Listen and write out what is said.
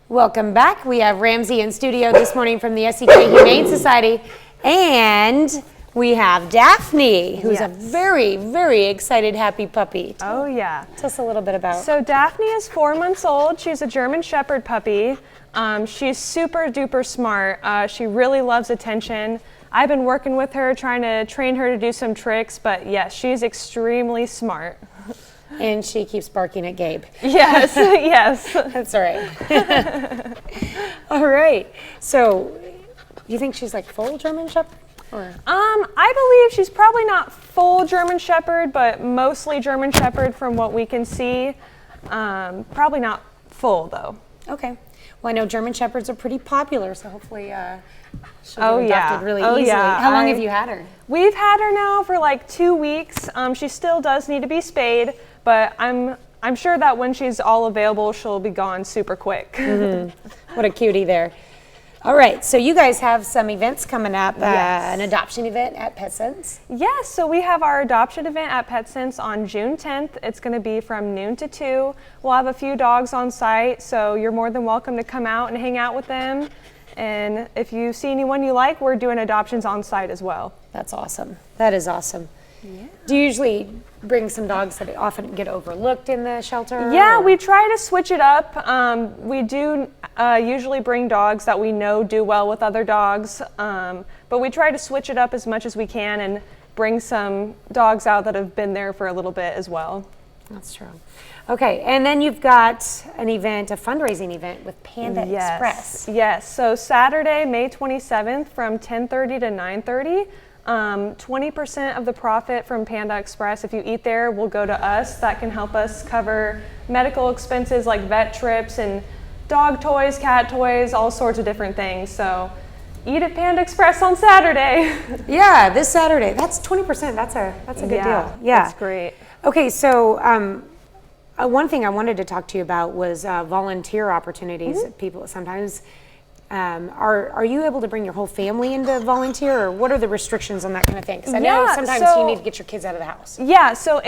Welcome back. We have Ramsey in studio this morning from the SEK Humane Society, and we have Daphne, who's a very, very excited, happy puppy. Oh yeah. Tell us a little bit about. So Daphne is 4 months old. She's a German Shepherd puppy. She's super duper smart. She really loves attention. I've been working with her, trying to train her to do some tricks, but yes, she's extremely smart. And she keeps barking at Gabe. Yes, yes. That's all right. All right. So, you think she's like full German Shepherd? Or? I believe she's probably not full German Shepherd, but mostly German Shepherd from what we can see. Probably not full though. Okay. Well, I know German Shepherds are pretty popular, so hopefully she'll get adopted really easily. Yeah. How long have you had her? We've had her now for like 2 weeks. She still does need to be spayed, but I'm sure that when she's all available, she'll be gone super quick. Mm-hmm. What a cutie there. All right, so you guys have some events coming up, Yes. an adoption event at PetSense. Yes, so we have our adoption event at PetSense on June 10th. It's going to be from noon to 2. We'll have a few dogs on site, so you're more than welcome to come out and hang out with them. And if you see anyone you like, we're doing adoptions on site as well. That's awesome. That is awesome. Yeah. Do you usually bring some dogs that often get overlooked in the shelter? Yeah, or? we try to switch it up. We do usually bring dogs that we know do well with other dogs, but we try to switch it up as much as we can and bring some dogs out that have been there for a little bit as well. That's true. Okay, and then you've got an event, a fundraising event with Panda Express. Yes, so Saturday, May 27th from 10:30 to 9:30. 20% of the profit from Panda Express, if you eat there, will go to us. That can help us cover medical expenses like vet trips and dog toys, cat toys, all sorts of different things. So eat at Panda Express on Saturday. Yeah, this Saturday. That's 20%. That's a good deal. Yeah, that's great. Okay, so one thing I wanted to talk to you about was volunteer opportunities. People sometimes. Are you able to bring your whole family into volunteer, or what are the restrictions on that kind of thing? Because I know sometimes you need to get your kids out of the house. Yeah, so